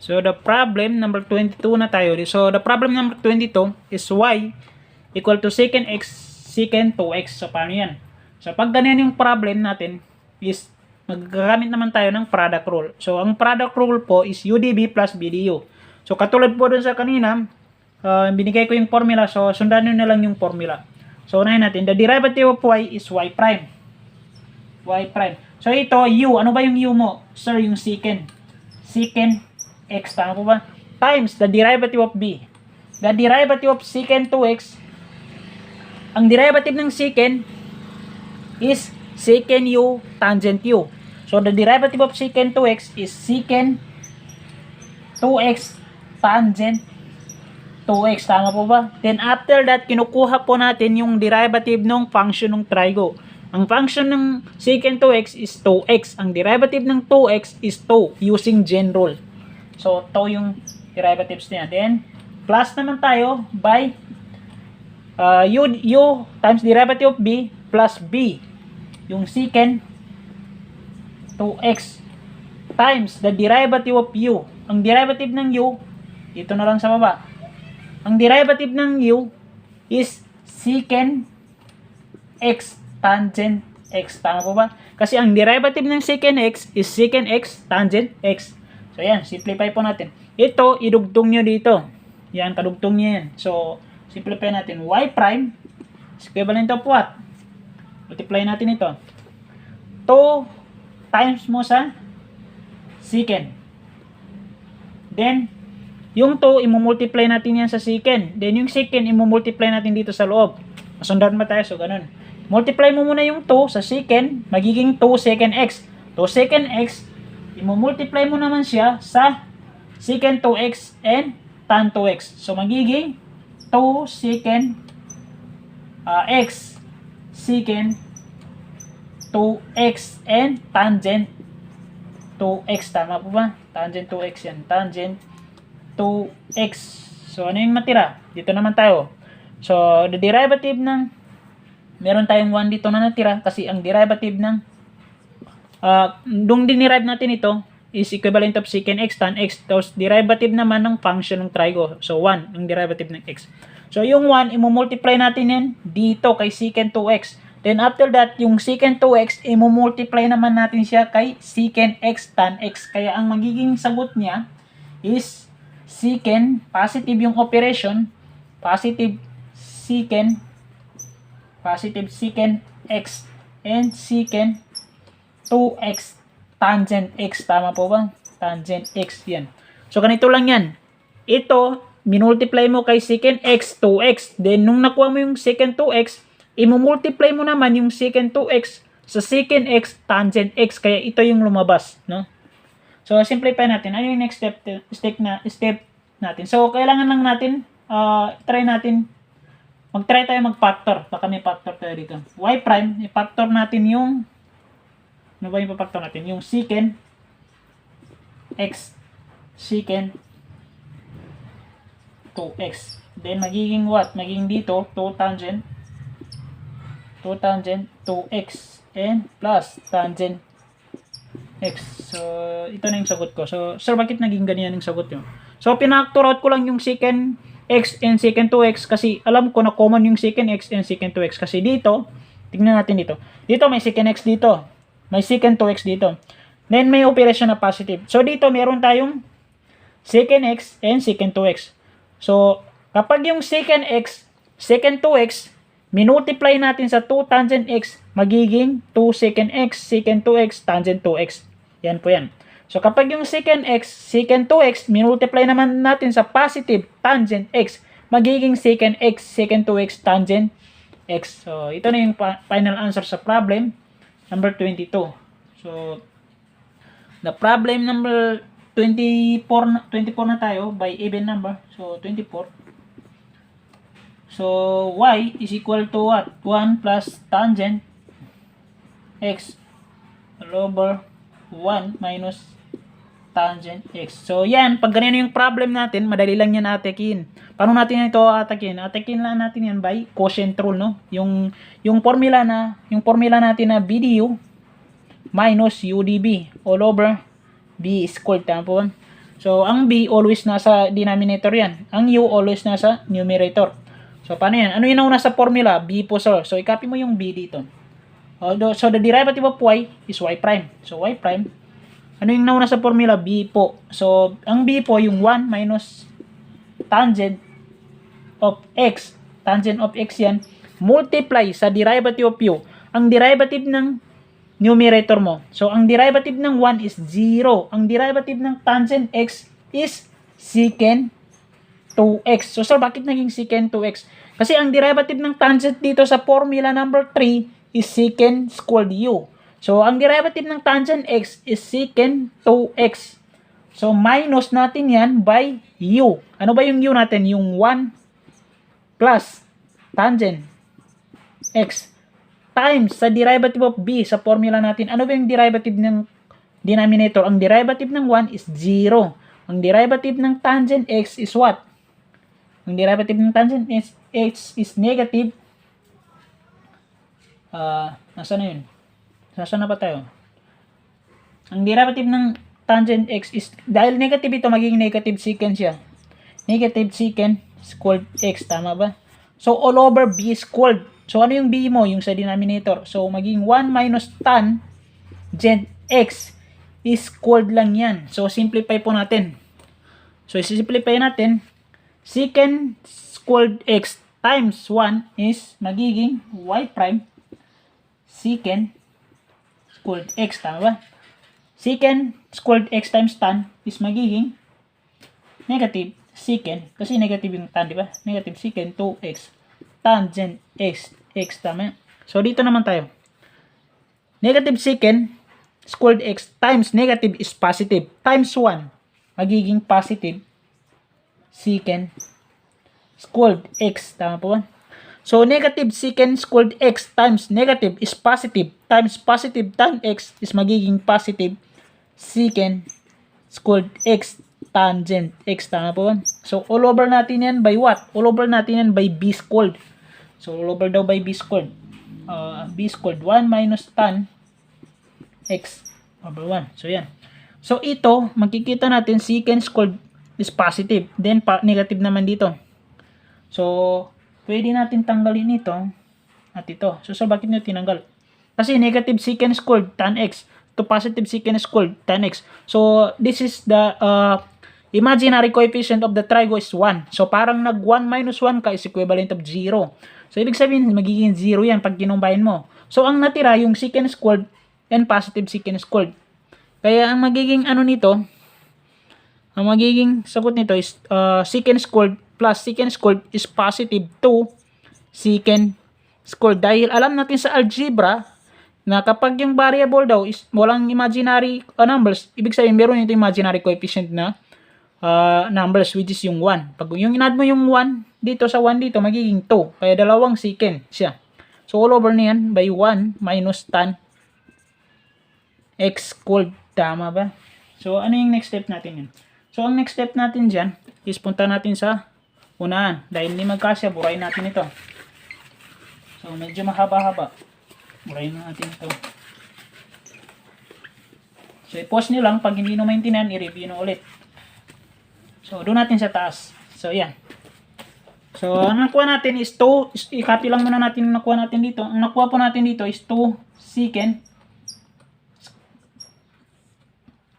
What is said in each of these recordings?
So, the problem number 22 na tayo. So, the problem number 22 is y equal to secant x, secant 2x. So, paano yan? So, pag ganyan yung problem natin is magagamit naman tayo ng product rule. So, ang product rule po is UDB plus BDU. So, katulad po dun sa kanina, binigay ko yung formula. So, sundan nyo na lang yung formula. So, unahin natin. The derivative of y is y prime. Y prime. So, ito, u. Ano ba yung u mo? Sir, yung secant. Secant x. Tama po ba? Times the derivative of b. The derivative of secant 2x. Ang derivative ng secant is secant u tangent u. So, the derivative of secant 2x is secant 2x tangent 2x. Tama po ba? Then, after that, kinukuha po natin yung derivative ng function ng trigo. Ang function ng secant 2x is 2x. Ang derivative ng 2x is 2 using gen rule. So, 2 yung derivatives niya. Then, plus naman tayo by u times derivative of b plus b. Yung secant 2x times the derivative of u. Ang derivative ng u, ito na lang sa baba. Ang derivative ng u is secant x tangent x. Tama po ba? Kasi ang derivative ng secant x is secant x tangent x. So, yan. Simplify po natin. Ito, idugtong nyo dito. Yan, kadugtong nyo yan. So, simplify natin. Y prime is equivalent of what? Multiply natin ito. 2 times mo sa secant. Then, yung 2, imumultiply natin yan sa secant. Then, yung secant, imumultiply natin dito sa loob. Masundan ba tayo? So, ganun. Multiply mo muna yung 2 sa secant, magiging 2 secant x. 2 secant x, imumultiply mo naman siya sa secant 2x and tan 2x. So, magiging 2 secant x secant 2x and tangent 2x. Tama po ba? Tangent 2x yan. Tangent 2x. So, ano yung matira? Dito naman tayo. So, the derivative ng meron tayong 1 dito na natira kasi ang derivative ng nung dinerive natin ito is equivalent of secant x tan x. Tapos, derivative naman ng function ng trigo. So, 1 ang derivative ng x. So, yung 1, imumultiply natin yan dito kay secant 2x. Then, after that, yung secant 2x, imumultiply naman natin siya kay secant x tan x. Kaya, ang magiging sagot niya is secant, positive yung operation, positive secant x and secant 2x tangent x. Tama po ba? Tangent x yan. So, ganito lang yan. Ito, minultiply mo kay secant x, 2x. Then, nung nakuha mo yung secant 2x, imumultiply mo naman yung secant 2x sa secant x tangent x. Kaya ito yung lumabas, no? So, simplify natin. Ano yung next step natin? So, kailangan lang natin, mag-try tayo mag-factor. Baka may factor tayo dito. Y prime, i-factor natin yung, ano ba yung pa-factor natin? Yung secant x, secant 2x. Then, magiging what? Magiging dito, 2 tangent 2x and plus tangent x. So, ito na yung sagot ko. So, sir, bakit naging ganyan yung sagot nyo? So, pinactor out ko lang yung secant x and secant 2x kasi alam ko na common yung secant x and secant 2x. Kasi dito, tingnan natin dito. Dito may secant x dito. May secant 2x dito. Then, may operation na positive. So, dito meron tayong secant x and secant 2x. So, kapag yung secant x, secant 2x, minultiply natin sa 2 tangent x, magiging 2 secant x, secant 2x, tangent 2x. Yan po yan. So, kapag yung secant x, secant 2x, minultiply naman natin sa positive tangent x, magiging secant x, secant 2x, tangent x. So, ito na yung final answer sa problem number 22. So, the problem number 24 na tayo by even number. So, 24. So, y is equal to what? 1 plus tangent x all over 1 minus tangent x. So, yan. Pag ganyan yung problem natin, madali lang yan atakin. Paano natin ito atakin? Atakin lang natin yan by quotient rule, no? Yung formula natin na BDU minus UDB all over B squared. Tama po ba? So, ang b always nasa denominator yan. Ang u always nasa numerator. So, paano yan? Ano yung nauna sa formula? B po, sir. So, i-copy mo yung b dito. So, the derivative of y is y prime. So, y prime. Ano yung nauna sa formula? B po. So, ang b po, yung 1 minus tangent of x. Tangent of x yan. Multiply sa derivative of u. Ang derivative ng numerator mo. So, ang derivative ng 1 is 0. Ang derivative ng tangent x is secant 2x. So, sir, bakit naging secant 2x? Kasi ang derivative ng tangent dito sa formula number 3 is secant squared u. So, ang derivative ng tangent x is secant 2x. So, minus natin yan by u. Ano ba yung u natin? Yung 1 plus tangent x times sa derivative of b sa formula natin. Ano ba yung derivative ng denominator? Ang derivative ng 1 is 0. Ang derivative ng tangent x is what? Ang derivative ng tangent x is negative. Nasaan na yun? Nasaan na pa tayo? Ang derivative ng tangent x is, dahil negative ito, magiging negative secant siya. Negative secant squared x. Tama ba? So, all over b squared. So, ano yung b mo? Yung sa denominator. So, magiging 1 minus tangent x is squared lang yan. So, simplify po natin. So, simplify natin. Secant squared x times 1 is magiging y prime secant squared x. Tama ba? Secant squared x times tan is magiging negative secant. Kasi negative yung tan, di ba? Negative secant 2x tangent x. Tama. So, dito naman tayo. Negative secant squared x times negative is positive. Times 1. Magiging positive secant squared x. Tama po ba? So, negative secant squared x times negative is positive. Times positive tan x is magiging positive secant squared x tangent x. Tama po ba? So, all over natin yan by what? All over natin yan by b squared. So, all over daw by b squared. B squared 1 minus tan x over 1. So, yan. So, ito, makikita natin secant squared is positive. Then, negative naman dito. So, pwede natin tanggalin ito at ito. So, bakit nyo tinanggal? Kasi negative secant squared tan x to positive secant squared tan x. So, this is the imaginary coefficient of the trigo is 1. So, parang nag 1 minus 1 ka is equivalent of 0. So, ibig sabihin, magiging 0 yan pag kinumbahin mo. So, ang natira, yung secant squared and positive secant squared. Kaya, ang magiging ano nito, ang magiging sagot nito is secant squared plus secant squared is positive 2 secant squared. Dahil alam natin sa algebra na kapag yung variable daw is walang imaginary numbers, ibig sabihin meron ito imaginary coefficient na numbers which is yung 1. Pag yung inad mo yung 1 dito sa 1 dito, magiging 2. Kaya dalawang secant siya. So, all over na yan by 1 minus tan x squared. Tama ba? So, ano yung next step natin yun? So, ang next step natin dyan is punta natin sa unahan. Dahil hindi magkasya, burahin natin ito. So, medyo mahaba-haba. Burahin natin ito. So, i-pause nyo lang. Pag hindi nyo maintindihan, i-review nyo ulit. So, doon natin sa taas. So, yan. So, ang nakuha natin is 2. I-copy lang muna natin yung nakuha natin dito. Ang nakuha po natin dito is 2 secant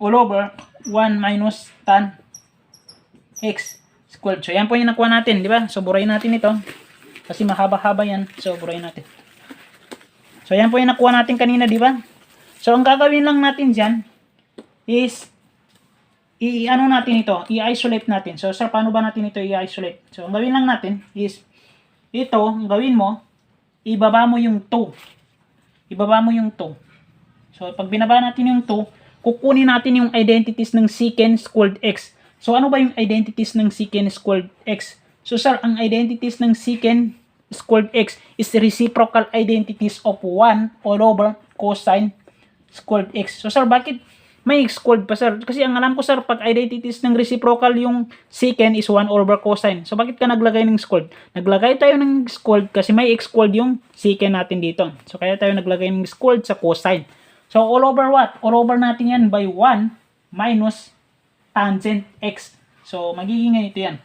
all over 1 minus tan x squared. So, yan po yung nakuha natin, di ba? So, burahin natin ito. Kasi mahaba-haba yan. So, burahin natin. So, yan po yung nakuha natin kanina, di ba? So, ang gagawin lang natin dyan is i-ano natin ito, i-isolate natin. So, sir, paano ba natin ito i-isolate? So, ang gawin lang natin is ito, ang gawin mo, ibaba mo yung 2. Ibaba mo yung 2. So, pag binaba natin yung 2, kukunin natin yung identities ng secant squared x. So, ano ba yung identities ng secant squared x? So, sir, ang identities ng secant squared x is reciprocal identities of 1 all over cosine squared x. So, sir, bakit may squared pa, sir? Kasi ang alam ko, sir, pag identities ng reciprocal yung secant is 1 over cosine. So, bakit ka naglagay ng squared? Naglagay tayo ng squared kasi may squared yung secant natin dito. So, kaya tayo naglagay ng squared sa cosine. So, all over what? All over natin yan by 1 minus tangent x. So, magiging ganito yan.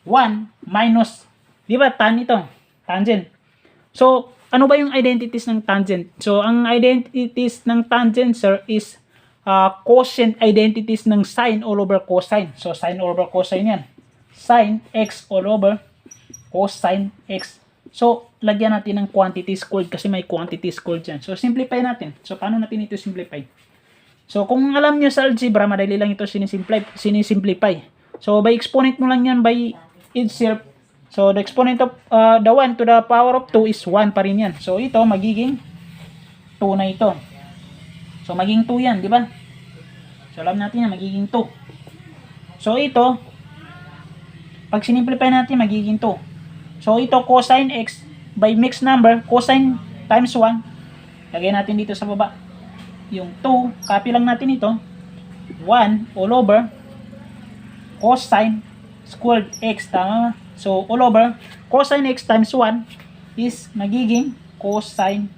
1 minus, di ba, tan ito, tangent. So, ano ba yung identities ng tangent? So, ang identities ng tangent, sir, is quotient identities ng sine all over cosine. So, sine all over cosine yan. Sine x all over cosine x. So, lagyan natin ng quantity squared kasi may quantity squared dyan. So, simplify natin. So, paano natin ito simplify? So, kung alam nyo sa algebra, madali lang ito sinisimplify. So, by exponent mo lang yan by itself. So, the exponent of the 1 to the power of 2 is 1 pa rin yan. So, ito, magiging 2 na ito. So, magiging 2 yan, di ba? So, alam natin yan, magiging 2. So, ito, pag sinimplify natin, magiging 2. So, ito, cosine x by mixed number, cosine times 1. Lagay natin dito sa baba. Yung 2, copy lang natin ito. 1 all over cosine squared x, tama? So, all over cosine x times 1 is magiging cosine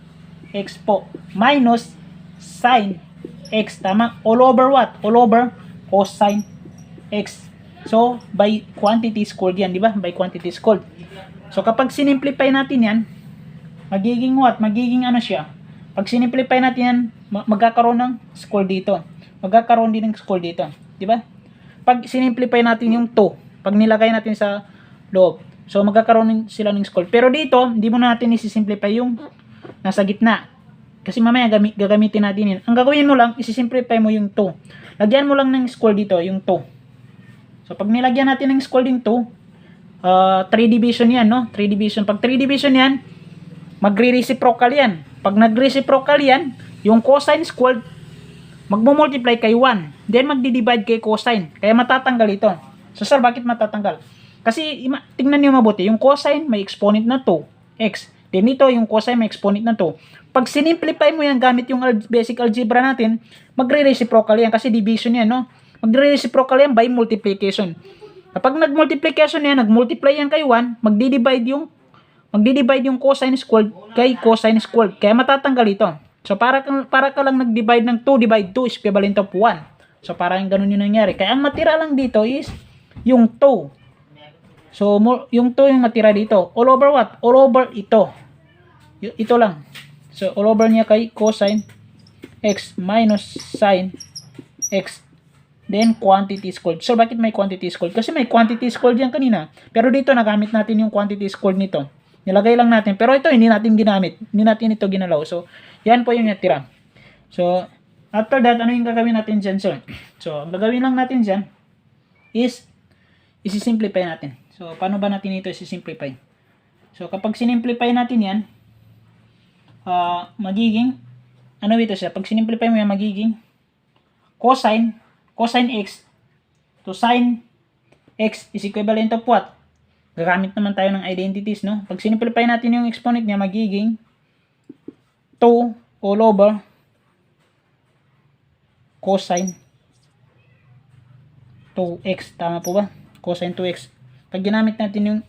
x po. Minus sine x, tama? All over what? All over cosine x. So, by quantity squared yan, di ba? By quantity squared. So, kapag sinimplify natin yan, magiging what? Magiging ano siya? Pag sinimplify natin yan, magkakaroon ng square dito. Magkakaroon din ng square dito. Di ba? Pag sinimplify natin yung 2, pag nilagay natin sa loob, so magkakaroon sila ng square. Pero dito, hindi mo natin isisimplify yung nasa gitna. Kasi mamaya gagamitin natin yun. Ang gagawin mo lang, isisimplify mo yung 2. Lagyan mo lang ng square dito, yung 2. So, pag nilagyan natin ng square yung 2, 3 division yan, no? 3 division. Pag 3 division yan, magre-reciprocal yan. Pag nag-reciprocal yan, yung cosine squared, magmo-multiply kay 1. Then, magdi-divide kay cosine. Kaya matatanggal ito. So, sir, bakit matatanggal? Kasi, tingnan niyo mabuti. Yung cosine, may exponent na 2x. Then, ito, yung cosine, may exponent na 2. Pag sinimplify mo yan gamit yung basic algebra natin, magre-reciprocal yan. Kasi division yan, no? Magre-reciprocal yan by multiplication. Kapag nag-multiplication yan, nag-multiply yan kay 1, magdi-divide yung cosine squared kay cosine squared. Kaya matatanggal ito. So, para ka lang nag-divide ng 2 divide 2 is equivalent of 1. So, parang ganun yung nangyari. Kaya ang matira lang dito is yung 2. So, yung 2 yung matira dito. All over what? All over ito. Ito lang. So, all over niya kay cosine x minus sine x. Then, quantity squared. So, bakit may quantity squared? Kasi may quantity squared yan kanina. Pero dito, nagamit natin yung quantity squared nito. Nilagay lang natin. Pero ito, hindi natin ginamit. Hindi natin ito ginalaw. So, yan po yung natira. So, after that, ano yung gagawin natin dyan, sir? So, ang gagawin lang natin dyan is isi-simplify natin. So, paano ba natin ito isi-simplify? So, kapag sinimplify natin yan, magiging, ano ito siya? Pag sinimplify mo yan, magiging cosine x to sine x is equivalent of what? Gagamit naman tayo ng identities, no? Pag sinimplify natin yung exponent niya, magiging 2 all over cosine 2x. Tama po ba? Cosine 2x. Pag ginamit natin yung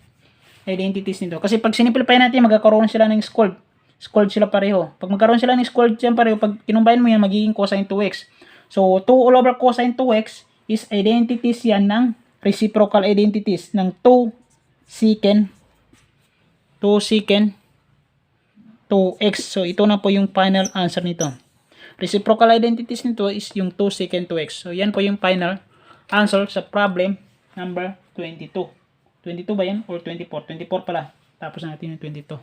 identities nito. Kasi pag sinimplify natin, magkakaroon sila ng squared. Squared sila pareho. Pag magkaroon sila ng squared dyan pareho, pag kinumbine mo yan, magiging cosine 2x. So, 2 all over cosine 2x is identities yan ng reciprocal identities ng 2 secant 2x. So, ito na po yung final answer nito. Reciprocal identities nito is yung 2 secant 2x. So, yan po yung final answer sa problem number 22. 22 ba yan? Or 24? 24 pala. Tapos natin yung 22.